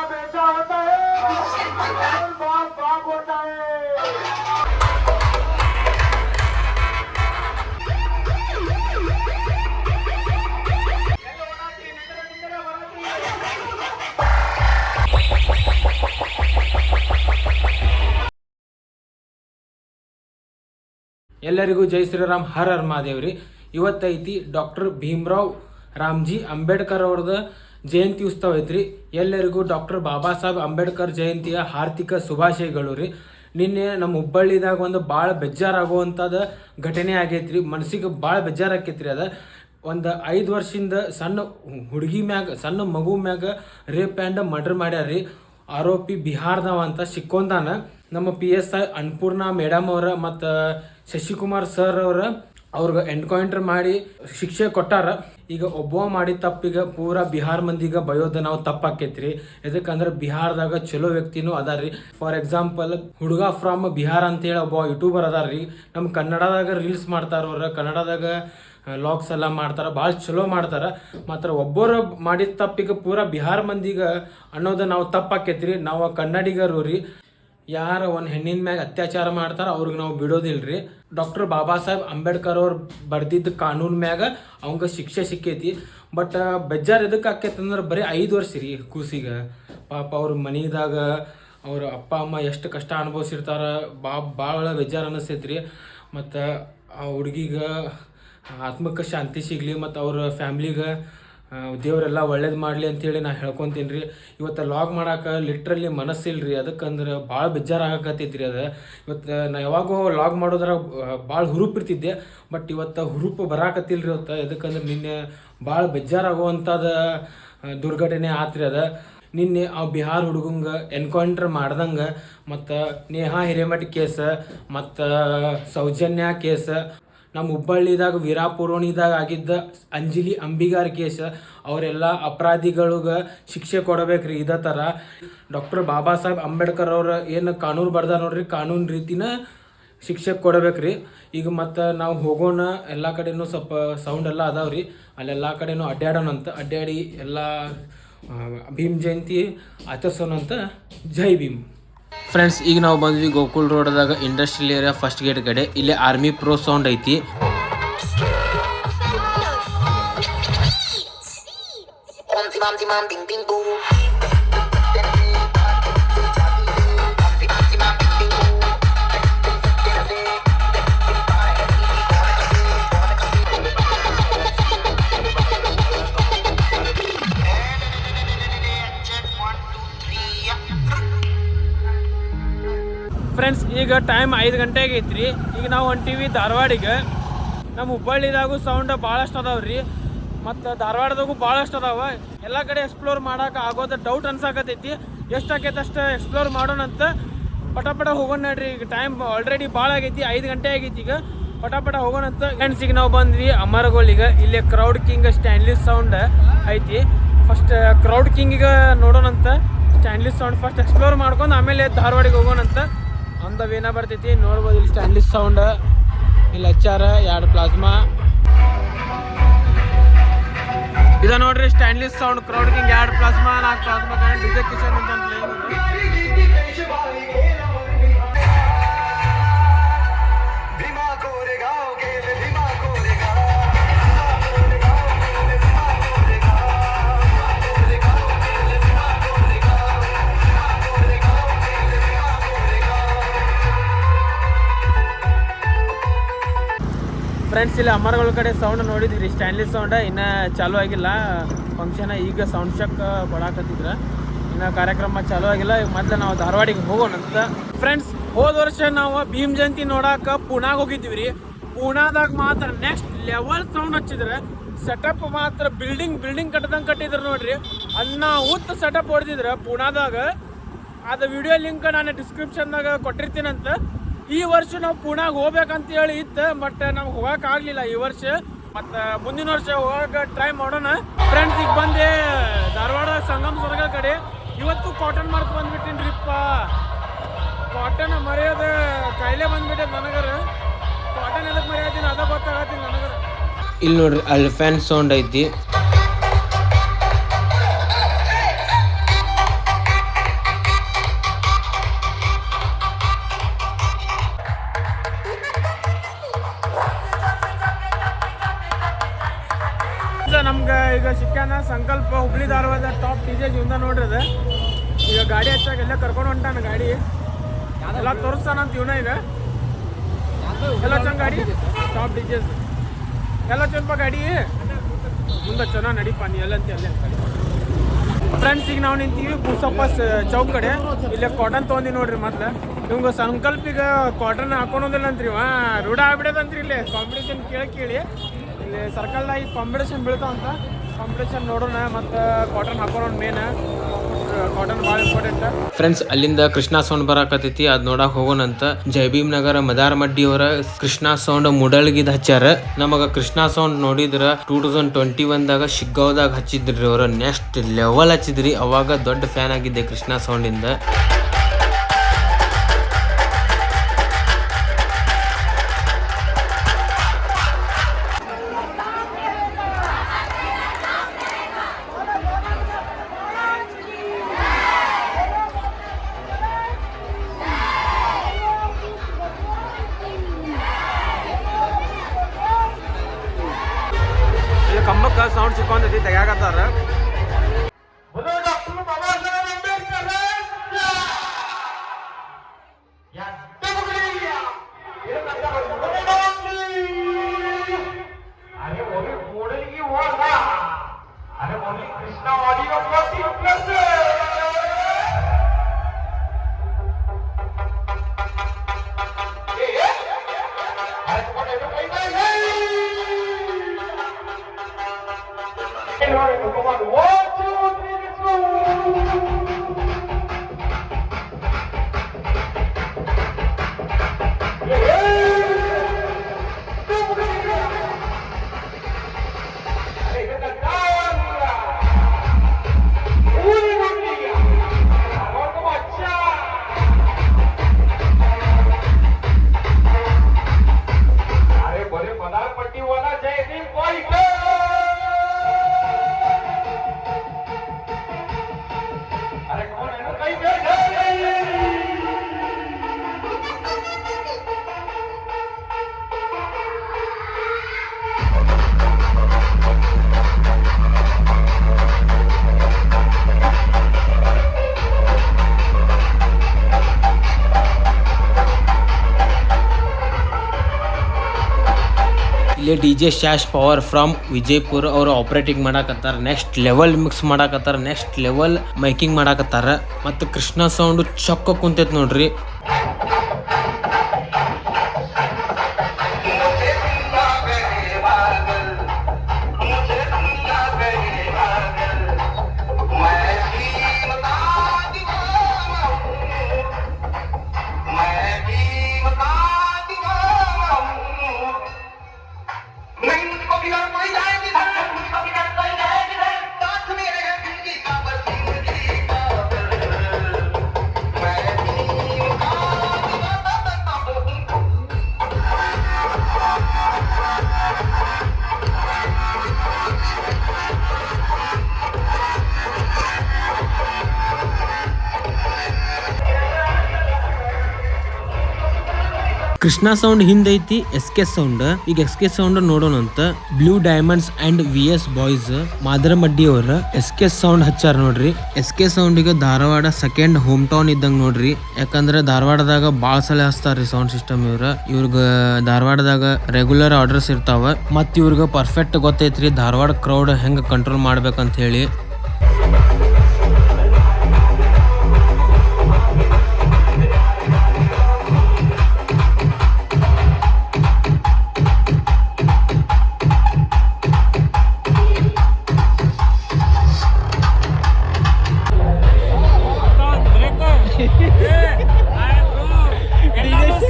बेटा होता है और बाप बाप होता है। ಎಲ್ಲರಿಗೂ ಜೈ ಶ್ರೀರಾಮ್, ಹರ್ ಹರ್ ಮಹಾದೇವ್ರಿ. ಇವತ್ತೈತಿ ಡಾಕ್ಟರ್ ಭೀಮರಾವ್ ರಾಮ್ಜಿ ಅಂಬೇಡ್ಕರ್ ಅವ್ರದ ಜಯಂತಿ ಉತ್ಸವ ಐತ್ರಿ. ಎಲ್ಲರಿಗೂ ಡಾಕ್ಟರ್ ಬಾಬಾ ಸಾಹೇಬ್ ಅಂಬೇಡ್ಕರ್ ಜಯಂತಿಯ ಹಾರ್ದಿಕ ಶುಭಾಶಯಗಳು ರೀ. ನಿನ್ನೆ ನಮ್ಮ ಹುಬ್ಬಳ್ಳಿದಾಗ ಒಂದು ಭಾಳ ಬೇಜಾರಾಗುವಂಥದ್ದು ಘಟನೆ ಆಗೈತ್ರಿ. ಮನಸ್ಸಿಗೆ ಭಾಳ ಬೇಜಾರಾಕೈತ್ರಿ. ಅದು ಒಂದು 5 ವರ್ಷದಿಂದ ಸಣ್ಣ ಹುಡುಗಿ ಮ್ಯಾಗ, ಸಣ್ಣ ಮಗು ಮ್ಯಾಗ ರೇಪ್ ಆ್ಯಂಡ್ ಮರ್ಡರ್ ಮಾಡ್ಯಾರ್ರಿ. ಆರೋಪಿ ಬಿಹಾರದವ ಅಂತ ಸಿಕ್ಕೊಂದಾನ. ನಮ್ಮ PSI ಅನ್ನಪೂರ್ಣ ಮೇಡಮ್ ಅವರ ಮತ್ತು ಶಶಿಕುಮಾರ್ ಸರ್ ಅವ್ರಿಗೆ ಎನ್ಕೌಂಟರ್ ಮಾಡಿ ಶಿಕ್ಷೆ ಕೊಟ್ಟಾರ. ಈಗ ಒಬ್ಬ ಮಾಡಿದ ತಪ್ಪಿಗೆ ಪೂರಾ ಬಿಹಾರ ಮಂದಿಗೆ ಬಯೋದು ನಾವು ತಪ್ಪಾಕೈತ್ರಿ. ಯಾಕಂದ್ರೆ ಬಿಹಾರದಾಗ ಚಲೋ ವ್ಯಕ್ತಿನೂ ಅದಾರ್ರಿ. ಫಾರ್ ಎಕ್ಸಾಂಪಲ್ ಹುಡುಗ ಫ್ರಮ್ ಬಿಹಾರ ಅಂತೇಳಿ ಒಬ್ಬ ಯೂಟ್ಯೂಬರ್ ಅದಾರ್ರಿ. ನಮ್ಮ ಕನ್ನಡದಾಗ ರೀಲ್ಸ್ ಮಾಡ್ತಾರವ್ರ, ಕನ್ನಡದಾಗ ಲಾಗ್ಸ್ ಎಲ್ಲ ಮಾಡ್ತಾರೆ, ಭಾಳ ಚಲೋ ಮಾಡ್ತಾರೆ. ಮಾತ್ರ ಒಬ್ಬರು ಮಾಡಿದ ತಪ್ಪಿಗೆ ಪೂರಾ ಬಿಹಾರ ಮಂದಿಗೆ ಅನ್ನೋದು ನಾವು ತಪ್ಪಾಕೈತ್ರಿ. ನಾವು ಕನ್ನಡಿಗರು ರೀ. ಯಾರು ಒಂದು ಹೆಣ್ಣಿನ ಮ್ಯಾಗ ಅತ್ಯಾಚಾರ ಮಾಡ್ತಾರೆ ಅವ್ರಿಗೆ ನಾವು ಬಿಡೋದಿಲ್ರಿ. ಡಾಕ್ಟರ್ ಬಾಬಾ ಸಾಹೇಬ್ ಅಂಬೇಡ್ಕರ್ ಅವ್ರು ಬರ್ದಿದ್ದ ಕಾನೂನು ಮ್ಯಾಗ ಅವಂಗೆ ಶಿಕ್ಷೆ ಸಿಕ್ಕೈತಿ. ಬಟ್ ಬೇಜಾರು ಎದಕ್ಕೆ ಆಕೈತೆ ಅಂದ್ರೆ ಬರೀ 5 ವರ್ಷ ರೀ ಕೂಸಿಗೆ. ಪಾಪ ಅವ್ರ ಮನೆದಾಗ ಅವ್ರ ಅಪ್ಪ ಅಮ್ಮ ಎಷ್ಟು ಕಷ್ಟ ಅನುಭವಿಸಿರ್ತಾರೆ. ಭಾಳ ಬೇಜಾರು ಅನ್ನಿಸ್ತೈತ್ರಿ. ಮತ್ತು ಆ ಹುಡುಗಿಗೆ ಆತ್ಮಕ್ಕೆ ಶಾಂತಿ ಸಿಗಲಿ ಮತ್ತು ಅವ್ರ ಫ್ಯಾಮ್ಲಿಗೆ ದೇವರೆಲ್ಲ ಒಳ್ಳೇದು ಮಾಡಲಿ ಅಂತೇಳಿ ನಾ ಹೇಳ್ಕೊತೀನಿ ರೀ. ಇವತ್ತು ಲಾಗ್ ಮಾಡೋಕೆ ಲಿಟ್ರಲಿ ಮನಸ್ಸಿಲ್ಲ ರೀ. ಅದಕ್ಕಂದ್ರೆ ಭಾಳ ಬೇಜಾರಾಗತ್ತೈತಿ ರೀ. ಅದು ಇವತ್ತು ನಾ ಯಾವಾಗೋ ಲಾಗ್ ಮಾಡೋದ್ರ ಭಾಳ ಹುರುಪಿರ್ತಿದ್ದೆ. ಬಟ್ ಇವತ್ತು ಹುರುಪು ಬರಾಕತ್ತಿಲ್ಲ ರೀ ಇವತ್ತು. ಎದಕ್ಕಂದ್ರೆ ನಿನ್ನೆ ಭಾಳ ಬೇಜಾರಾಗುವಂಥದ್ದು ದುರ್ಘಟನೆ ಆತ್ರಿ. ಅದು ನಿನ್ನೆ ಆ ಬಿಹಾರ ಹುಡುಗಂಗೆ ಎನ್ಕೌಂಟರ್ ಮಾಡ್ದಂಗೆ ಮತ್ತು ನೇಹಾ ಹಿರೇಮಠ್ ಕೇಸ ಮತ್ತು ಸೌಜನ್ಯ ಕೇಸ, ನಮ್ಮ ಹುಬ್ಬಳ್ಳಿದಾಗ ವೀರಾಪುರೋಣಿದಾಗ ಆಗಿದ್ದ ಅಂಜಲಿ ಅಂಬಿಗಾರ್ ಕೇಸ್, ಅವರೆಲ್ಲ ಅಪರಾಧಿಗಳಿಗೆ ಶಿಕ್ಷೆ ಕೊಡಬೇಕ್ರಿ. ಇದೇ ಥರ ಡಾಕ್ಟರ್ ಬಾಬಾ ಸಾಹೇಬ್ ಅಂಬೇಡ್ಕರ್ ಅವ್ರ ಏನು ಕಾನೂನು ಬರ್ದಾರ ನೋಡ್ರಿ, ಕಾನೂನು ರೀತಿನ ಶಿಕ್ಷೆ ಕೊಡಬೇಕ್ರಿ. ಈಗ ಮತ್ತು ನಾವು ಹೋಗೋಣ, ಎಲ್ಲ ಕಡೆನೂ ಸ್ವಲ್ಪ ಸೌಂಡ್ ಎಲ್ಲ ಅದಾವ್ರಿ. ಅಲ್ಲೆಲ್ಲ ಕಡೆನೂ ಅಡ್ಡಾಡೋಣಂತ, ಅಡ್ಡಾಡಿ ಎಲ್ಲ ಭೀಮ್ ಜಯಂತಿ ಆಚರಿಸೋಣಂತ. ಜೈ ಭೀಮ್. ಫ್ರೆಂಡ್ಸ್, ಈಗ ನಾವು ಬಂದ್ವಿ ಗೋಕುಲ್ ರೋಡ್ದಾಗ ಇಂಡಸ್ಟ್ರಿಯಲ್ ಏರಿಯಾ ಫಸ್ಟ್ ಗೇಟ್ ಕಡೆ. ಇಲ್ಲಿ ಆರ್ಮಿ ಪ್ರೋ ಸೌಂಡ್ ಐತಿ. ಫ್ರೆಂಡ್ಸ್, ಈಗ ಟೈಮ್ 5 ಗಂಟೆ ಆಗೈತ್ರಿ. ಈಗ ನಾವು ಹೊಂಟೀವಿ ಧಾರವಾಡಿಗೆ. ನಮ್ಮ ಹುಬ್ಬಳ್ಳಿದಾಗೂ ಸೌಂಡ್ ಭಾಳಷ್ಟು ಅದಾವ್ರಿ ಮತ್ತು ಧಾರವಾಡದಾಗೂ ಭಾಳಷ್ಟು ಅದಾವ. ಎಲ್ಲ ಕಡೆ ಎಕ್ಸ್ಪ್ಲೋರ್ ಮಾಡೋಕೆ ಆಗೋದು ಡೌಟ್ ಅನ್ಸಾಕತೈತಿ. ಎಷ್ಟು ಆಕೈತೆ ಅಷ್ಟು ಎಕ್ಸ್ಪ್ಲೋರ್ ಮಾಡೋಣಂತ. ಪಟ ಹೋಗೋಣ ನಡ್ರಿ. ಈಗ ಟೈಮ್ ಆಲ್ರೆಡಿ ಭಾಳ ಆಗೈತಿ, 5 ಗಂಟೆ ಆಗೈತಿ. ಈಗ ಪಟ ಹೋಗೋಣಂತ. ಫ್ರೆಂಡ್ಸ್, ಈಗ ನಾವು ಬಂದ್ವಿ ಅಮರಗೋಳಿಗೆ. ಇಲ್ಲಿ ಕ್ರೌಡ್ ಕಿಂಗ್ ಸ್ಟ್ಯಾನ್ಲಿಸ್ ಸೌಂಡ್ ಐತಿ. ಫಸ್ಟ್ ಕ್ರೌಡ್ ಕಿಂಗಿಗೆ ನೋಡೋಣಂತ. ಸ್ಟ್ಯಾನ್ಲಿಸ್ ಸೌಂಡ್ ಫಸ್ಟ್ ಎಕ್ಸ್ಪ್ಲೋರ್ ಮಾಡ್ಕೊಂಡು ಆಮೇಲೆ ಧಾರವಾಡಿಗೆ ಹೋಗೋಣಂತ. ಅಂದವ್ ಏನ ಬರ್ತೈತಿ ನೋಡ್ಬೋದು. ಇಲ್ಲಿ ಸ್ಟ್ಯಾನ್ಲಿಸ್ ಸೌಂಡ್, ಇಲ್ಲಿ HR 2 ಪ್ಲಾಸ್ಮಾ. ಇದ ನೋಡ್ರಿ Stanley's sound, crowd king 2 plasma, 4 plasma, DJ Kishan ಅಂತ ಫ್ರೆಂಡ್ಸ್, ಇಲ್ಲಿ ಅಮರಗಳ ಕಡೆ ಸೌಂಡ್ ನೋಡಿದ್ರಿ, ಸ್ಟ್ಯಾನ್ಲಿಸ್ ಸೌಂಡ್ ಇನ್ನೂ ಚಾಲೂ ಆಗಿಲ್ಲ ಫಂಕ್ಷನ್. ಈಗ ಸೌಂಡ್ ಚೆಕ್ ಕೊಡಾಕತ್ತಿದ್ರ, ಇನ್ನು ಕಾರ್ಯಕ್ರಮ ಚಾಲೂ ಆಗಿಲ್ಲ. ಈಗ ಮೊದಲು ನಾವು ಧಾರವಾಡಿಗೆ ಹೋಗೋಣಂತ. ಫ್ರೆಂಡ್ಸ್, ಹೋದ ವರ್ಷ ನಾವು ಭೀಮ್ ಜಯಂತಿ ನೋಡಾಕ ಪೂನಾಗ ಹೋಗಿದ್ದೀವಿ ರೀ. ಪೂನಾದಾಗ ಮಾತ್ರ ನೆಕ್ಸ್ಟ್ ಲೆವೆಲ್ ಸೌಂಡ್ ಹಚ್ಚಿದ್ರೆ. ಸೆಟಪ್ ಮಾತ್ರ ಬಿಲ್ಡಿಂಗ್ ಕಟ್ಟದಂಗೆ ಕಟ್ಟಿದ್ರು ನೋಡ್ರಿ. ಉತ್ತ ಸೆಟಪ್ ಹೊಡೆದಿದ್ರೆ ಪೂನಾದಾಗ. ಅದು ವಿಡಿಯೋ ಲಿಂಕ್ ನಾನು ಡಿಸ್ಕ್ರಿಪ್ಷನ್ದಾಗ ಕೊಟ್ಟಿರ್ತೀನಂತ. ಈ ವರ್ಷ ನಾವು ಪೂನಾಗ ಹೋಗ್ಬೇಕಂತ ಹೇಳಿ ಇತ್ತು, ಬಟ್ ನಮ್ಗೆ ಹೋಗೋಕ್ಕಾಗಲಿಲ್ಲ ಈ ವರ್ಷ. ಮತ್ತು ಮುಂದಿನ ವರ್ಷ ಹೋಗಕ್ಕೆ ಟ್ರೈ ಮಾಡೋಣ. ಫ್ರೆಂಡ್ಸ್, ಈಗ ಬಂದೆ ಧಾರವಾಡ ಸಂಗಮ್ ಸ್ವರ್ಗ ಕಡೆ. ಇವತ್ತು ಕಾಟನ್ ಮಾರ್ಕ್ ಬಂದ್ಬಿಟ್ಟಿನಿ ರೀಪ್ಪ. ಕಾಟನ್ ಮರೆಯೋದು ಕಾಯಿಲೆ ಬಂದ್ಬಿಟ್ಟೆ ನನಗರ. ಕಾಟನ್ ಎದಕ್ಕೆ ಮರೆಯೋತೀನಿ ಅದ ಗೊತ್ತಾಗತ್ತೀನಿ ನನಗರ. ಇಲ್ಲಿ ನೋಡ್ರಿ, ಅಲ್ಲಿ ಫ್ಯಾನ್ ಸೌಂಡ್ ಐತಿ. ಗುಲ್ಬರ್ಗದ ಟಾಪ್ ಡಿಜೆ ಜೀವನ ನೋಡ್ರಿ ಅದ. ಈಗ ಗಾಡಿ ಹಚ್ಚಾಗ ಎಲ್ಲ ಕರ್ಕೊಂಡು ಹೊಂಟಾನ ಗಾಡಿ ಎಲ್ಲ ತೋರಿಸ್ತಾನಂತ ಇವನ ಈಗ ಎಲ್ಲ ಚಂದ ಗಾಡಿ ಟಾಪ್ ಡಿಜೆಸ್ ಎಲ್ಲ ಚಂದಪ್ಪ ಗಾಡಿ ಮುಂದೆ ಚೆನ್ನಾಗಿ ನಡಿಪ ನೀ ಎಲ್ಲಂತ ಅಲ್ಲೇ. ಫ್ರೆಂಡ್ಸ್ ಈಗ ನಾವು ನಿಂತೀವಿ ಬೂಸಪ್ಪ ಚೌಕ್ ಕಡೆ. ಇಲ್ಲೇ ಕಾಟನ್ ತೊಗೊಂಡಿ ನೋಡ್ರಿ. ಮೊದ್ಲು ನಿಮ್ಗೆ ಸಂಕಲ್ಪಿಗ ಕಾಟನ್ ಹಾಕೊಳೋದಿಲ್ಲ ಅಂತ್ರಿ ರೂಢ ಆಗ್ಬಿಡೋದಂತ್ರಿ. ಇಲ್ಲಿ ಕಾಂಪಿಟೇಷನ್ ಕೇಳಿ ಇಲ್ಲಿ ಸರ್ಕಲ್ನಾಗ ಈಗ ಕಾಂಪಿಟೇಷನ್ ಬೀಳ್ತಾವಂತ. ಕಾಂಪಿಟೇಷನ್ ನೋಡೋಣ ಮತ್ತು ಕಾಟನ್ ಹಾಕೋಣ. ಮೇನ್ ಕಾಟನ್ ಭಾಳ ಇಂಪಾರ್ಟೆಂಟ್. ಫ್ರೆಂಡ್ಸ್ ಅಲ್ಲಿಂದ ಕೃಷ್ಣ ಸೌಂಡ್ ಬರಾಕತೈತಿ, ಅದ್ ನೋಡಕ್ ಹೋಗೋಣಂತ. ಜಯಭೀಮ್ ನಗರ ಮದಾರ್ ಮಡ್ಡಿ ಅವರ ಕೃಷ್ಣ ಸೌಂಡ್ ಮುಡಲ್ಗಿದ್ ಹಚ್ಚಾರ. ನಮಗ ಕೃಷ್ಣ ಸೌಂಡ್ ನೋಡಿದ್ರ 2021ದಾಗ ಶಿಗ್ಗಾವ್ದಾಗ ಹಚ್ಚಿದ್ರಿ ಅವ್ರ. ನೆಕ್ಸ್ಟ್ ಲೆವೆಲ್ ಹಚ್ಚಿದ್ರಿ. ಅವಾಗ ದೊಡ್ಡ ಫ್ಯಾನ್ ಆಗಿದ್ದೆ ಕೃಷ್ಣ ಸೌಂಡ್ ಇಂದ. ಕಂಬಕ್ಕ ಸೌಂಡ್ ಸಿಕ್ಕೊಂಡೈತಿ, ತೆಗ್ಯಾಕತ್ತಾರ. ಇಲ್ಲಿ ಡಿಜೆ ಶಾಶ್ ಪವರ್ ಫ್ರಮ್ ವಿಜಯಪುರ ಅವರು ಆಪರೇಟಿಂಗ್ ಮಾಡಾಕತ್ತಾರ. ನೆಕ್ಸ್ಟ್ ಲೆವೆಲ್ ಮಿಕ್ಸ್ ಮಾಡಾಕತ್ತಾರ, ನೆಕ್ಸ್ಟ್ ಲೆವೆಲ್ ಮೈಕಿಂಗ್ ಮಾಡಾಕತ್ತಾರ. ಮತ್ತು ಕೃಷ್ಣ ಸೌಂಡ್ ಚೊಕ್ಕ ಕುಂತೈತಿ ನೋಡ್ರಿ. ಕೃಷ್ಣ ಸೌಂಡ್ ಹಿಂದೈತಿ SK ಸೌಂಡ್. ಈಗ SK ಸೌಂಡ್ ನೋಡೋಣಂತ. Blue diamonds and VS boys Madaramaddi ಅವರ SK ಸೌಂಡ್ ಹಚ್ಚಾರ ನೋಡ್ರಿ. SK ಸೌಂಡ್ ಈಗ ಧಾರವಾಡ ಸೆಕೆಂಡ್ ಹೋಮ್ ಟೌನ್ ಇದ್ದಂಗ ನೋಡ್ರಿ. ಯಾಕಂದ್ರೆ ಧಾರವಾಡದಾಗ ಬಾಳ ಸಲ ಹಚ್ತಾರ್ರಿ ಸೌಂಡ್ ಸಿಸ್ಟಮ್. ಇವ್ರಿಗೆ ಧಾರವಾಡದಾಗ ರೆಗ್ಯುಲರ್ ಆರ್ಡರ್ಸ್ ಇರ್ತಾವ. ಮತ್ ಇವ್ರಿಗೆ ಪರ್ಫೆಕ್ಟ್ ಗೊತ್ತೈತ್ರಿ ಧಾರವಾಡ ಕ್ರೌಡ್ ಹೆಂಗ್ ಕಂಟ್ರೋಲ್ ಮಾಡ್ಬೇಕಂತ ಹೇಳಿ.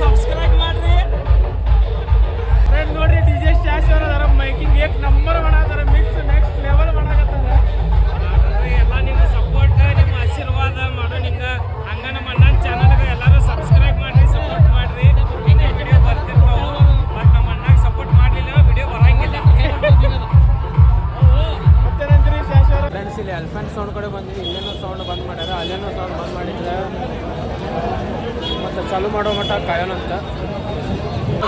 ಸಬ್ಸ್ಕ್ರೈಬ್ ಮಾಡ್ರಿ ನೋಡ್ರಿ. ಡಿಜೆ ಶಾಶ್ ಅವರ ಮೈಕಿಂಗ್ ಏಕ್ ನಂಬರ್ ಮಾಡಾತಾರ. ಮಿಕ್ಸ್ ನೆಕ್ಸ್ಟ್ ಲೆವೆಲ್ ಮಾಡಾಕತ್ತಾರ. ಎಲ್ಲ ನಿಮ್ಮ ಸಪೋರ್ಟ್ ನಿಮ್ಮ ಆಶೀರ್ವಾದ ಮಾಡೋ ನಿಂಗ ಹಂಗ ನಮ್ಮ ಅಣ್ಣನ ಚಾನಲ್ಗೆ ಎಲ್ಲರೂ ಸಬ್ಸ್ಕ್ರೈಬ್ ಮಾಡ್ರಿ, ಸಪೋರ್ಟ್ ಮಾಡ್ರಿ. ಹಿಂಗೆ ವಿಡಿಯೋ ಬರ್ತಿರ್ತಾವು. ಬಟ್ ನಮ್ಮ ಅಣ್ಣಗೆ ಸಪೋರ್ಟ್ ಮಾಡಲಿಲ್ಲ ವಿಡಿಯೋ ಬರಂಗಿಲ್ಲ. ಮತ್ತೇನಂದ್ರಿ ಶಾಶ್ ಅವರ? ಫ್ರೆಂಡ್ಸ್ ಇಲ್ಲಿ ಎಲಿಫೆಂಟ್ ಸೌಂಡ್ ಕಡೆ ಬಂದ್ವಿ. ಇಲ್ಲೇನೋ ಸೌಂಡ್ ಬಂದ್ ಮಾಡ್ಯಾರ, ಅಲ್ಲೇನೋ ಸೌಂಡ್ ಬಂದ್ ಮಾಡಿದ್ರೆ ಮತ್ತೆ ಚಾಲು ಮಾಡೋ ಮಟ್ಟ ಕಾಯೋಣ ಅಂತ.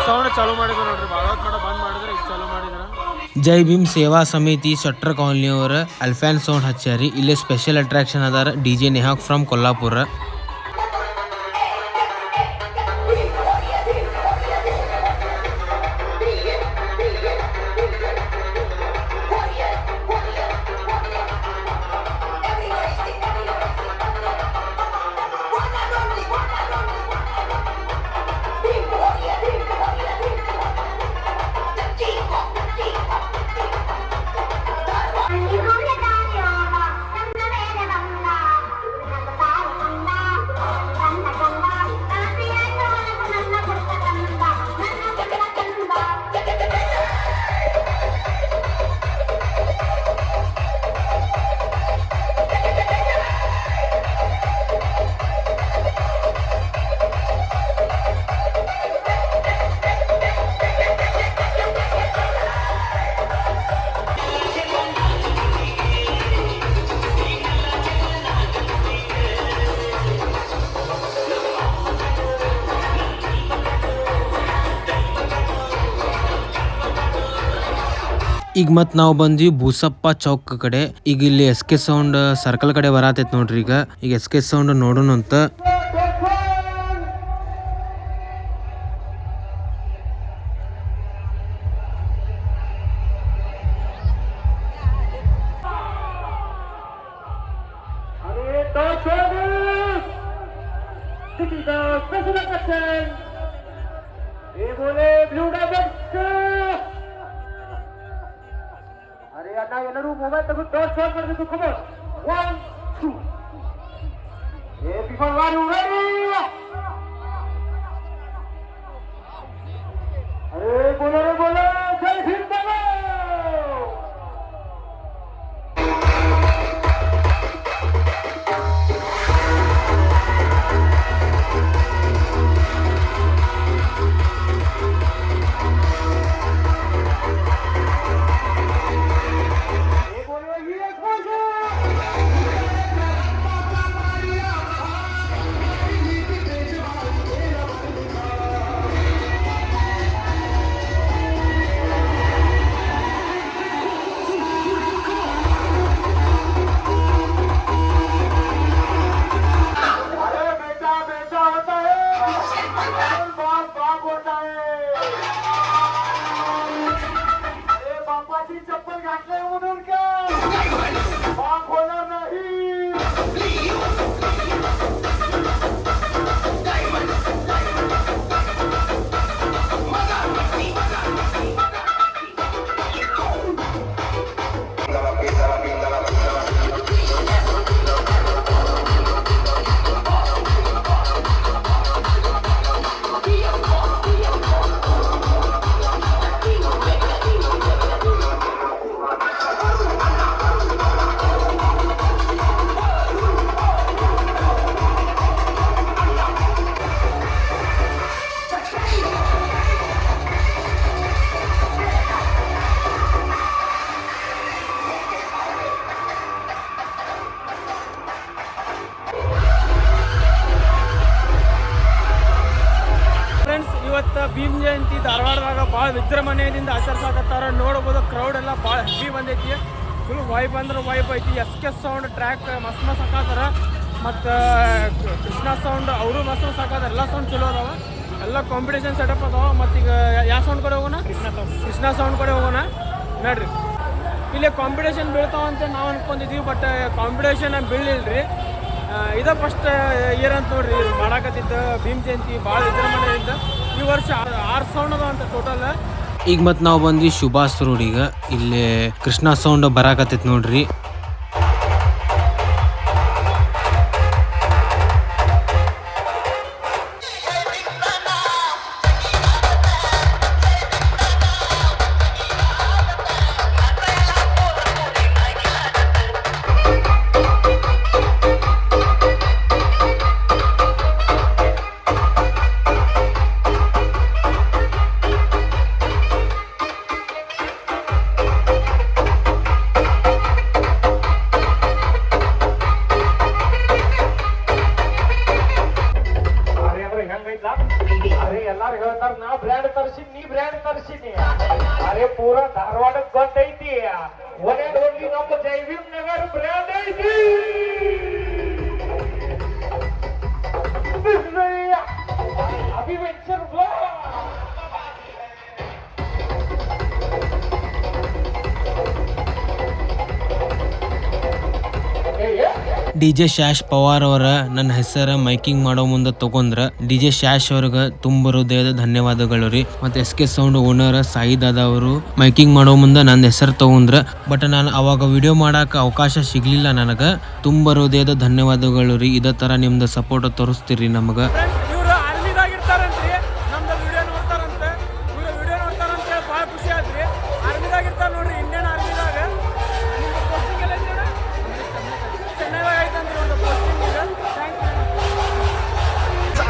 ಸೌಂಡ್ ಚಾಲು ಮಾಡಿದ್ರು ನೋಡ್ರಿ. ಭಾಳ ಹೊತ್ತು ಬಂದ್ ಮಾಡಿದ್ರೆ ಈಗ ಚಾಲು ಮಾಡಿದ್ರ ಜೈ ಭೀಮ್ ಸೇವಾ ಸಮಿತಿ ಶೆಟ್ರ್ ಕಾಲನಿಯವರ ಅಲ್ಫ್ಯಾನ್ ಸೌಂಡ್ ಹಚ್ಚಾರಿ. ಇಲ್ಲಿ ಸ್ಪೆಷಲ್ ಅಟ್ರಾಕ್ಷನ್ ಅದಾರ DJ ನೆಹಾಕ್ ಫ್ರಮ್ ಕೊಲ್ಲಾಪುರ. ಈಗ ಮತ್ ನಾವು ಬಂದ್ವಿ ಬೂಸಪ್ಪ ಚೌಕ್ ಕಡೆ. ಈಗ ಇಲ್ಲಿ SK ಸೌಂಡ್ ಸರ್ಕಲ್ ಕಡೆ ಬರತೈತ್ ನೋಡ್ರಿ. ಈಗ SK ಸೌಂಡ್ ನೋಡೋಣ ಅಂತ. अरे अण्णा ಎಲ್ಲರೂ ಮೊಬೈಲ್ ತೆಗೆದು ಟರ್ಚ್ ಆನ್ ಮಾಡಬೇಕು. ಕಮಾನ್ 1 2 ए people are you ready? अरे बोलो जय भीम बोलो. ಇವತ್ತು ಭೀಮ್ ಜಯಂತಿ ಧಾರವಾಡದಾಗ ಭಾಳ ವಿಜೃಂಭಣೆಯಿಂದ ಆಚರಿಸಾಕತ್ತಾರ. ನೋಡ್ಬೋದು ಕ್ರೌಡ್ ಎಲ್ಲ ಭಾಳ ಹೆವಿ ಬಂದೈತಿ. ಫುಲ್ ವೈಬ್ ಅಂದ್ರೆ ವೈಬ್ ಐತಿ. SK ಸೌಂಡ್ ಟ್ರ್ಯಾಕ್ ಮಸ್ತ್ ಹಾಕಾತಾರ. ಮತ್ತು ಕೃಷ್ಣ ಸೌಂಡ್ ಅವರು ಮಸ್ತ್ ಹಾಕಾತಾರ. ಎಲ್ಲ ಸೌಂಡ್ ಚಲೋ ಅದಾವ. ಎಲ್ಲ ಕಾಂಪಿಟೇಷನ್ ಸೆಟಪ್ ಅದಾವ. ಮತ್ತು ಈಗ ಯಾವ ಸೌಂಡ್ ಕಡೆ ಹೋಗೋಣ? ಕೃಷ್ಣ ಸೌಂಡ್ ಕಡೆ ಹೋಗೋಣ ನೋಡ್ರಿ. ಇಲ್ಲಿ ಕಾಂಪಿಟೇಷನ್ ಬೀಳ್ತಾವಂತ ನಾವು ಅನ್ಕೊಂಡಿದ್ದೀವಿ. ಬಟ್ ಕಾಂಪಿಟೇಷನ್ ಬೀಳಿಲ್ರಿ. ಇದ ಫಸ್ಟ್ ಇಯರ್ ಅಂತ ನೋಡ್ರಿ ಮಾಡಾಕತ್ತಿದ್ದು ಭೀಮ್ ಜಯಂತಿ ಭಾಳ ವಿಜೃಂಭಣೆಯಿಂದ. ಈ ವರ್ಷ 6 ಸೌಂಡ್ ಅದಾವ ಅಂತ ಟೋಟಲ್. ಈಗ ಮತ್ತು ನಾವು ಬಂದ್ವಿ ಸುಭಾಷ್ ರೋಡ್. ಈಗ ಇಲ್ಲಿ ಕೃಷ್ಣ ಸೌಂಡ್ ಬರಾಕತ್ತೈತಿ ನೋಡ್ರಿ. अरे ಎಲ್ಲಾರು ಹೇಳ್ತಾರ ನಾ ಬ್ರ್ಯಾಂಡ್ ತರಿಸಿನಿ, ನೀ ಬ್ರ್ಯಾಂಡ್ ತರಿಸಿನಿ. ಅರೆ ಪೂರಾ ಧಾರವಾಡಕ್ಕೆ ಒನ್ ಅಂಡ್ ಓನ್ಲಿ ನಮ್ಮ ಜೈವಿಮ್ ನಗರ್ ಬ್ರ್ಯಾಂಡ್ ಐತಿ ಅಭಿವೆಂಚರ್ DJ ಶ್ಯಾಶ್ ಪವಾರ್ ಅವರ ನನ್ನ ಹೆಸರ ಮೈಕಿಂಗ್ ಮಾಡೋ ಮುಂದೆ ತಗೊಂಡ್ರ DJ ಶ್ಯಾಶ್ ಅವ್ರಿಗೆ ತುಂಬ ಹೃದಯದ ಧನ್ಯವಾದಗಳು ರೀ. ಮತ್ತೆ SK ಸೌಂಡ್ ಓನರ್ ಸಾಯಿ ದಾದಾ ಅವರು ಮೈಕಿಂಗ್ ಮಾಡೋ ಮುಂದೆ ನನ್ನ ಹೆಸರು ತಗೊಂಡ್ರ. ಬಟ್ ನಾನು ಅವಾಗ ವಿಡಿಯೋ ಮಾಡಾಕ ಅವಕಾಶ ಸಿಗ್ಲಿಲ್ಲ ನನಗೆ. ತುಂಬ ಹೃದಯದ ಧನ್ಯವಾದಗಳು ರೀ. ಇದೇ ತರ ನಿಮ್ದು ಸಪೋರ್ಟ್ ತೋರಿಸ್ತೀರಿ ನಮಗೆ.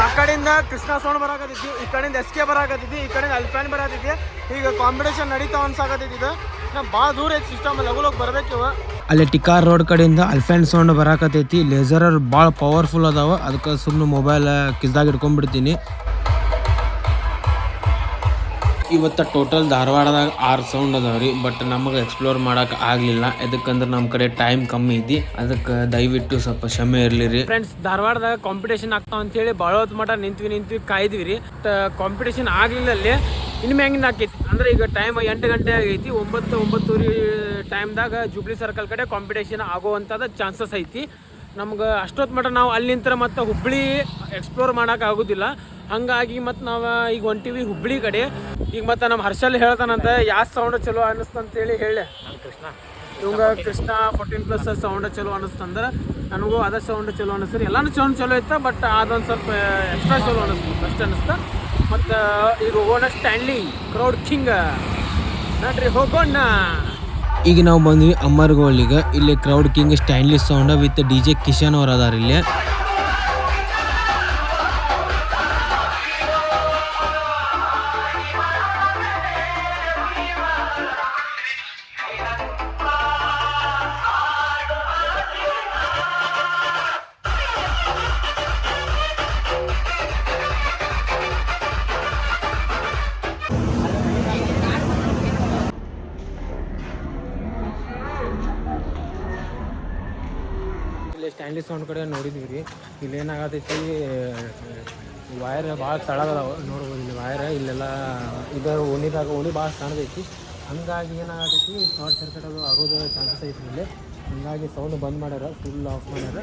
ಆ ಕಡೆಯಿಂದ ಕೃಷ್ಣ ಸೌಂಡ್ ಬರಾಕತ್ತೈತಿ, ಈ ಕಡೆಯಿಂದ SK ಬರಾಕತ್ತೈತಿ, ಈ ಕಡೆಯಿಂದ ಅಲ್ಫ್ಯಾನ್ ಬರಾಕತ್ತೈತಿ. ಈಗ ಕಾಂಪಿಟೇಷನ್ ನಡೀತಾವ ಅನ್ಸಾಕತ್ತೈತಿ. ನಾ ಭಾಳ ದೂರ ಐತಿ ಸಿಸ್ಟಮ್, ಲಗು ಬರ್ಬೇಕಿವ. ಅಲ್ಲಿ ಟಿಕಾರ್ ರೋಡ್ ಕಡೆಯಿಂದ ಅಲ್ಫ್ಯಾನ್ ಸೌಂಡ್ ಬರಾಕತ್ತೈತಿ. ಲೇಸರ್ ಭಾಳ ಪವರ್ಫುಲ್ ಅದಾವ, ಅದಕ್ಕೆ ಸುಮ್ಮನೆ ಮೊಬೈಲ್ ಕಿಸ್ದಾಗ ಇಟ್ಕೊಂಡ್ಬಿಡ್ತೀನಿ. ಇವತ್ತು ಟೋಟಲ್ ಧಾರವಾಡದಾಗ 6 ಸೌಂಡ್ ಅದಾವ್ರಿ. ಬಟ್ ನಮಗೆ ಎಕ್ಸ್ಪ್ಲೋರ್ ಮಾಡಕ್ಕೆ ಆಗಲಿಲ್ಲ. ಯಾಕಂದ್ರೆ ನಮ್ಮ ಕಡೆ ಟೈಮ್ ಕಮ್ಮಿ ಐತಿ. ಅದಕ್ಕೆ ದಯವಿಟ್ಟು ಸ್ವಲ್ಪ ಕ್ಷಮೆ ಇರಲಿ ರೀ ಫ್ರೆಂಡ್ಸ್. ಧಾರವಾಡದಾಗ ಕಾಂಪಿಟೇಷನ್ ಆಗ್ತಾವ ಅಂತೇಳಿ ಭಾಳ ಹೊತ್ತು ಮಟ್ಟ ನಿಂತ್ವಿ ಕಾಯ್ದ್ವಿ ರೀ. ಕಾಂಪಿಟೇಷನ್ ಆಗಲಿಲ್ಲ ಅಲ್ಲಿ. ಇನ್ನು ಹೆಂಗಿನ ಆಕೈತಿ ಅಂದ್ರೆ ಈಗ ಟೈಮ್ 8 ಗಂಟೆ ಆಗೈತಿ. 9:30 ಟೈಮ್ದಾಗ ಜೂಬ್ಲಿ ಸರ್ಕಲ್ ಕಡೆ ಕಾಂಪಿಟೇಷನ್ ಆಗೋವಂಥದ್ದು ಚಾನ್ಸಸ್ ಐತಿ. ನಮ್ಗೆ ಅಷ್ಟೊತ್ತು ಮಟ್ಟ ನಾವು ಅಲ್ಲಿ ನಿಂತರ ಮತ್ತು ಹುಬ್ಬಳ್ಳಿ ಎಕ್ಸ್ಪ್ಲೋರ್ ಮಾಡೋಕೆ ಆಗೋದಿಲ್ಲ. ಹಂಗಾಗಿ ಮತ್ತು ನಾವು ಈಗ ಹೊಂಟಿವಿ ಹುಬ್ಬಳ್ಳಿ ಕಡೆ. ಈಗ ಮತ್ತು ನಮ್ಮ ಹರ್ಷಲ್ ಹೇಳ್ತಾನಂತ ಯಾವ ಸೌಂಡ್ ಚಲೋ ಅನ್ನಿಸ್ತಂತೇಳಿ ಹೇಳಿ. ಇವಂಗ ಕೃಷ್ಣ 14+ ಸೌಂಡ್ ಚಲೋ ಅನ್ನಿಸ್ತಂದ್ರೆ ನನಗೂ ಅದ ಸೌಂಡ್ ಚಲೋ ಅನ್ನಿಸ್ತಾರೆ. ಎಲ್ಲಾನು ಸೌಂಡ್ ಚಲೋ ಇತ್ತು, ಬಟ್ ಅದೊಂದು ಸ್ವಲ್ಪ ಎಕ್ಸ್ಟ್ರಾ ಚಲೋ ಅನ್ನಿಸ್ತು, ಬೆಸ್ಟ್ ಅನ್ನಿಸ್ತಾ. ಮತ್ತು ಈಗ ಹೋಗೋಣ ಸ್ಟ್ಯಾನ್ಲಿ ಕ್ರೌಡ್ ಕಿಂಗ್ ನೋಡ್ರಿ, ಹೋಗೋಣ. ಈಗ ನಾವು ಬಂದ್ವಿ ಅಮರ್ಗೋಳಿಗೆ. ಇಲ್ಲಿ crowd king Stanley sound with DJ Kishan ಅವ್ರು ಅದಾರ ಇಲ್ಲಿ. ಸ್ಟ್ಯಾನ್ಲಿ ಸೌಂಡ್ ಕಡೆ ನೋಡಿದ್ವಿ ರೀ. ಇಲ್ಲಿ ಏನಾಗತೈತಿ, ವೈರ್ ಭಾಳ ತಳಗದಾವ ನೋಡ್ಬೋದು. ಇಲ್ಲಿ ವೈರ್ ಇಲ್ಲೆಲ್ಲ ಇದು ಓಣಿ ಭಾಳ ಸಣ್ಣದೈತಿ. ಹಂಗಾಗಿ ಏನಾಗತೈತಿ, ಶಾರ್ಟ್ ಸರ್ಕ್ಯೂಟ್ ಅದು ಆಗೋದು ಚಾನ್ಸಸ್ ಐತಿ ಇಲ್ಲಿ. ಹಂಗಾಗಿ ಸೌಂಡ್ ಬಂದ್ ಮಾಡ್ಯಾರ, ಫುಲ್ ಆಫ್ ಮಾಡ್ಯಾರ.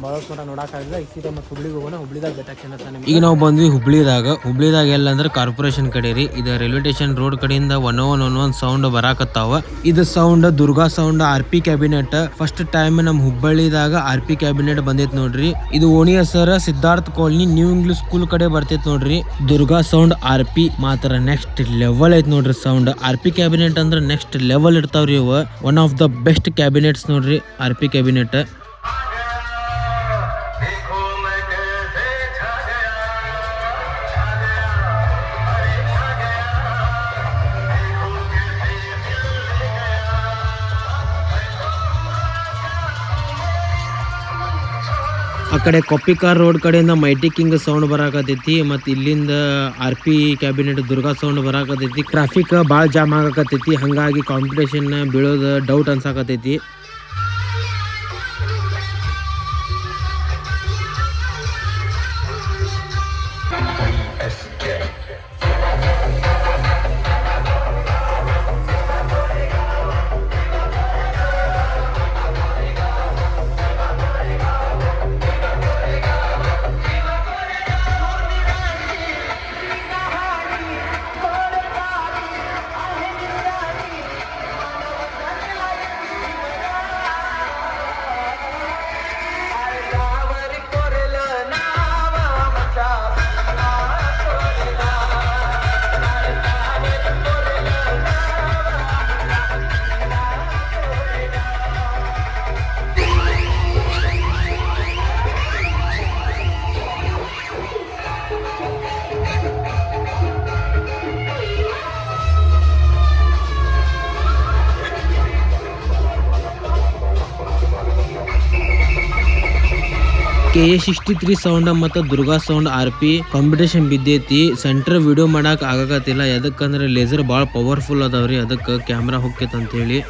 ಭಾಳ ಮಟ್ಟ ನೋಡೋಕ್ಕಾಗಿಲ್ಲ. ಈಗ ಸೀದಾ ಮತ್ತು ಹುಬ್ಳಿಗೆ ಹೋಗೋಣ. ಹುಬ್ಳಿದಾಗ ಬೆಟ್ಟ. ಈಗ ನಾವು ಬಂದ್ವಿ ಹುಬ್ಳಿದಾಗ ಎಲ್ಲ ಅಂದ್ರೆ ಕಾರ್ಪೊರೇಷನ್ ಕಡೆ ರೀ. ಇದು ರೈಲ್ವೆ ಸ್ಟೇಷನ್ ರೋಡ್ ಕಡೆಯಿಂದ 101 ಸೌಂಡ್ ಬರಾಕತ್ತಾವ. ಇದು sound Durga sound RP cabinet. First time ನಮ್ಮ ಹುಬ್ಬಳ್ಳಿದಾಗ RP ಕ್ಯಾಬಿನೆಟ್ ಬಂದೈತಿ ನೋಡ್ರಿ. ಇದು ಓಣಿ ಹೆಸರ Siddhartha colony new English school ಕಡೆ ಬರ್ತೈತಿ ನೋಡ್ರಿ. ದುರ್ಗಾ ಸೌಂಡ್ RP ಮಾತ್ರ ನೆಕ್ಸ್ಟ್ ಲೆವೆಲ್ ಐತಿ ನೋಡ್ರಿ ಸೌಂಡ್. RP ಕ್ಯಾಬಿನೆಟ್ ಅಂದ್ರೆ ನೆಕ್ಸ್ಟ್ ಲೆವೆಲ್ ಇರ್ತಾವ್ರಿ ಇವ. One of the best cabinets ನೋಡ್ರಿ RP ಕ್ಯಾಬಿನೆಟ್. ಆ ಕಡೆ ಕೊಪ್ಪಿಕಾರ್ ರೋಡ್ ಕಡೆಯಿಂದ ಮೈಟಿ ಕಿಂಗ್ ಸೌಂಡ್ ಬರಾಕತೈತಿ. ಮತ್ತು ಇಲ್ಲಿಂದ RP ಕ್ಯಾಬಿನೆಟ್ ದುರ್ಗಾ ಸೌಂಡ್ ಬರಾಕತೈತಿ. ಟ್ರಾಫಿಕ್ ಭಾಳ ಜಾಮ್ ಆಗಕತೈತಿ. ಹಂಗಾಗಿ ಕಾಂಪಿಟೇಷನ್ ಬೀಳೋದು ಡೌಟ್ ಅನ್ಸಾಕತೈತಿ. KA63 ಸೌಂಡ್ ಮತ್ತು ದುರ್ಗಾ ಸೌಂಡ್ RP ಕಾಂಪಿಟೇಷನ್ ಬಿದ್ದೈತಿ. ಸೆಂಟರ್ ವಿಡಿಯೋ ಮಾಡಕ್ ಆಗಕತ್ತಿಲ್ಲ, ಯಾಕಂದ್ರೆ ಲೇಸರ್ ಭಾಳ ಪವರ್ಫುಲ್ ಅದಾವ್ರಿ, ಅದಕ್ಕೆ ಕ್ಯಾಮ್ರಾ ಹೊಕ್ಕೈತೆ ಅಂತ ಹೇಳಿ.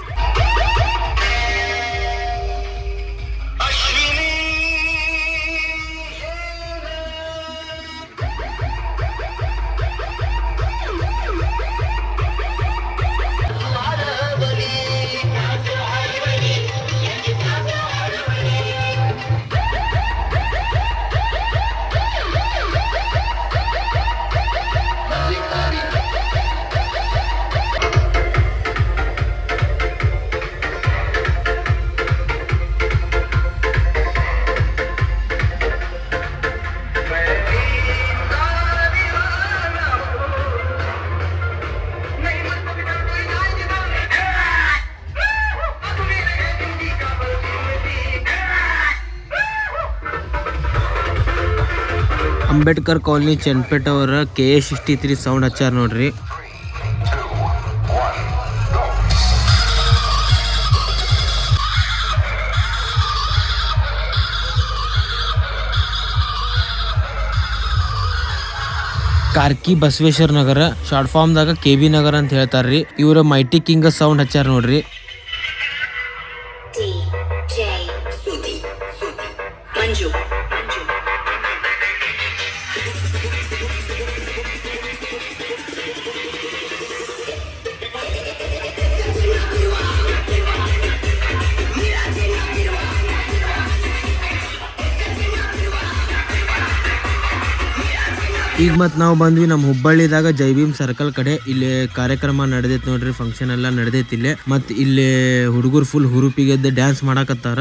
ಅಂಬೇಡ್ಕರ್ ಕಾಲನಿ ಚನ್ನಪೇಟೆ ಅವರ KA63 ಸೌಂಡ್ ಹಚ್ಚಾರ ನೋಡ್ರಿ. ಕಾರ್ಕಿ ಬಸವೇಶ್ವರ ನಗರ, ಶಾರ್ಟ್ ಫಾರ್ಮ್ ದಾಗ KB ನಗರ ಅಂತ ಹೇಳ್ತಾರ್ರಿ. ಇವ್ರ ಮೈಟಿ ಕಿಂಗ್ ಸೌಂಡ್ ಹಚ್ಚಾರ ನೋಡ್ರಿ. ಈಗ ಮತ್ತೆ ನಾವು ಬಂದ್ವಿ ನಮ್ಮ ಹುಬ್ಬಳ್ಳಿದಾಗ ಜೈಭೀಮ್ ಸರ್ಕಲ್ ಕಡೆ. ಇಲ್ಲಿ ಕಾರ್ಯಕ್ರಮ ನಡೆದೈತಿ ನೋಡ್ರಿ, ಫಂಕ್ಷನ್ ಎಲ್ಲ ನಡೆದೈತಿ ಇಲ್ಲೇ. ಮತ್ತು ಇಲ್ಲಿ ಹುಡುಗರು ಫುಲ್ ಹುರುಪಿಗೆದ್ದು ಡ್ಯಾನ್ಸ್ ಮಾಡಾಕತ್ತಾರ.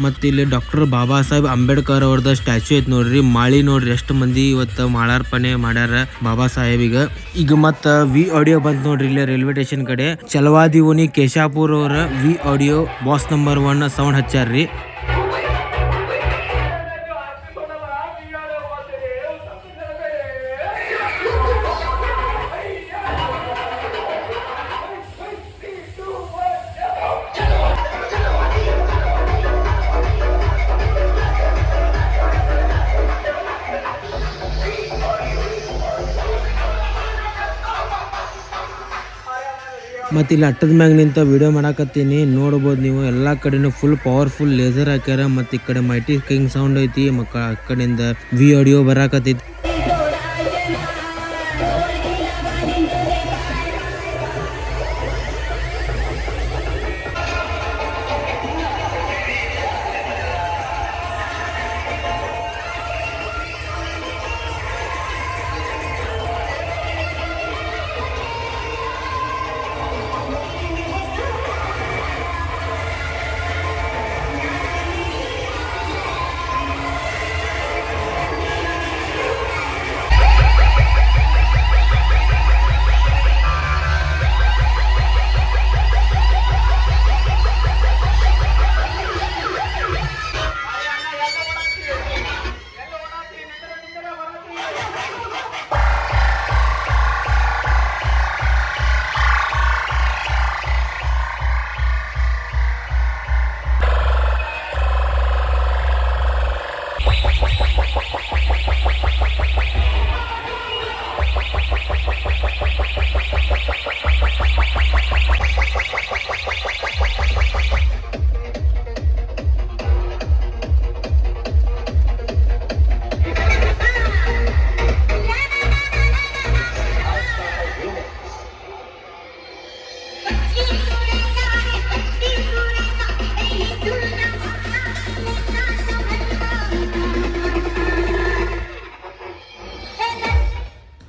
ಮತ್ತು ಇಲ್ಲಿ ಡಾಕ್ಟರ್ ಬಾಬಾ ಸಾಹೇಬ್ ಅಂಬೇಡ್ಕರ್ ಅವ್ರದ ಸ್ಟ್ಯಾಚ್ಯೂ ಐತಿ ನೋಡ್ರಿ. ಮಾಳಿ ನೋಡ್ರಿ ಎಷ್ಟು ಮಂದಿ ಇವತ್ತು ಮಾಲಾರ್ಪಣೆ ಮಾಡ್ಯಾರ ಬಾಬಾ ಸಾಹೇಬಿಗ. ಈಗ ಮತ್ತು ವಿ ಆಡಿಯೋ ಬಂತು ನೋಡ್ರಿ ಇಲ್ಲಿ ರೈಲ್ವೆ ಸ್ಟೇಷನ್ ಕಡೆ. ಚಲವಾದಿ ಓಣಿ ಕೇಶಾಪುರ್ ಅವರ V audio bass number 1 sound ಹಚ್ಚಾರ್ರಿ. ಮತ್ತು ಇಲ್ಲಿ ಅಟ್ಟದ ಮ್ಯಾಗ ನಿಂತ ವಿಡಿಯೋ ಮಾಡಾಕತ್ತೀನಿ, ನೋಡ್ಬೋದು ನೀವು. ಎಲ್ಲ ಕಡೆನೂ ಫುಲ್ ಪವರ್ಫುಲ್ ಲೇಸರ್ ಹಾಕ್ಯಾರ. ಮತ್ತು ಈ ಕಡೆ ಮೈಟಿ ಕಿಂಗ್ ಸೌಂಡ್ ಐತಿ, ಆ ಕಡೆಯಿಂದ ವಿ ಆಡಿಯೋ ಬರಾಕತ್ತೈತಿ.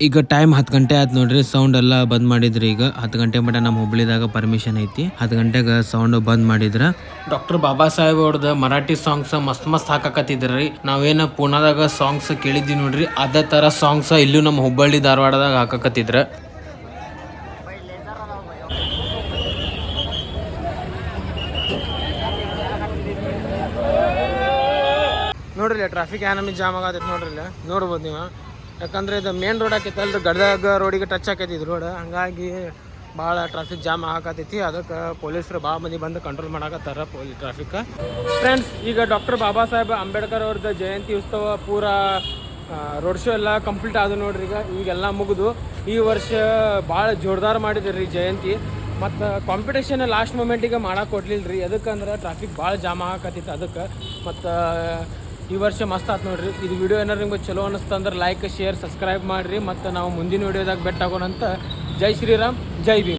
ಈಗ ಟೈಮ್ 10 ಗಂಟೆ ಆಯ್ತು ನೋಡ್ರಿ. ಸೌಂಡ್ ಎಲ್ಲ ಬಂದ್ ಮಾಡಿದ್ರಿ. ಈಗ 10 ಗಂಟೆ ಮಟ್ಟ ನಮ್ಮ ಹುಬ್ಳಿದಾಗ ಪರ್ಮಿಷನ್ ಐತಿ. 10 ಗಂಟೆಗೆ ಸೌಂಡ್ ಬಂದ್ ಮಾಡಿದ್ರ. ಡಾಕ್ಟರ್ ಬಾಬಾ ಸಾಹೇಬ್ ಅವ್ರದ್ದು ಮರಾಠಿ ಸಾಂಗ್ಸ್ ಮಸ್ತ್ ಹಾಕಕತ್ತಿದ್ರಿ. ನಾವೇನು ಪೂನಾದಾಗ ಸಾಂಗ್ಸ್ ಕೇಳಿದ್ವಿ ನೋಡ್ರಿ, ಅದೇ ತರ ಸಾಂಗ್ಸ್ ಇಲ್ಲೂ ನಮ್ಮ ಹುಬ್ಬಳ್ಳಿ ಧಾರವಾಡದಾಗ ಹಾಕಕತ್ತಿದ್ರ. ನೋಡ್ರಿ ಟ್ರಾಫಿಕ್ ನಮಗೆ ಜಾಮ್ ಆಗತೈತಿ ನೋಡ್ರಿ. ಇಲ್ಲ ನೋಡ್ಬೋದು ನೀವು, ಯಾಕಂದ್ರೆ ಇದು ಮೇನ್ ರೋಡ್ ಆಕೈತೆ ಅಲ್ರಿ, ಗದಗ ರೋಡಿಗೆ ಟಚ್ ಆಕೈತಿ ಇದು ರೋಡ್. ಹಂಗಾಗಿ ಭಾಳ ಟ್ರಾಫಿಕ್ ಜಾಮ್ ಆಗತೈತಿ. ಅದಕ್ಕೆ ಪೊಲೀಸರು ಭಾಳ ಮಂದಿ ಬಂದು ಕಂಟ್ರೋಲ್ ಮಾಡಕತ್ತಾರ ಟ್ರಾಫಿಕ್. ಫ್ರೆಂಡ್ಸ್, ಈಗ ಡಾಕ್ಟರ್ ಬಾಬಾ ಸಾಹೇಬ್ ಅಂಬೇಡ್ಕರ್ ಅವ್ರದ್ದು ಜಯಂತಿ ಉತ್ಸವ ಪೂರಾ ರೋಡ್ ಶೋ ಎಲ್ಲ ಕಂಪ್ಲೀಟ್ ಆದ ನೋಡ್ರಿ. ಈಗೆಲ್ಲ ಮುಗಿದು ಈ ವರ್ಷ ಭಾಳ ಜೋರ್ದಾರ್ ಮಾಡಿದ್ರಿ ಜಯಂತಿ. ಮತ್ತು ಕಾಂಪಿಟೇಷನ್ ಲಾಸ್ಟ್ ಮೂಮೆಂಟಿಗೆ ಮಾಡಕ್ಕೆ ಕೊಡ್ಲಿಲ್ಲ ರೀ. ಅದಕ್ಕಂದ್ರೆ ಟ್ರಾಫಿಕ್ ಭಾಳ ಜಾಮ್ ಆಗಕತ್ತಿತ್ತು. ಅದಕ್ಕೆ ಮತ್ತು ಈ ವರ್ಷ ಮಸ್ತ್ ಆಯ್ತು ನೋಡ್ರಿ. ಇದು ವಿಡಿಯೋ ಏನಾರು ನಿಮ್ಗೆ ಚಲೋ ಅನ್ನಿಸ್ತು ಅಂದ್ರೆ ಲೈಕ್, ಶೇರ್, ಸಬ್ಸ್ಕ್ರೈಬ್ ಮಾಡಿರಿ. ಮತ್ತು ನಾವು ಮುಂದಿನ ವಿಡಿಯೋದಾಗ ಭೇಟಿ ಆಗೋಣಂತ. ಜೈ ಶ್ರೀರಾಮ್, ಜೈ ಭೀಮ್.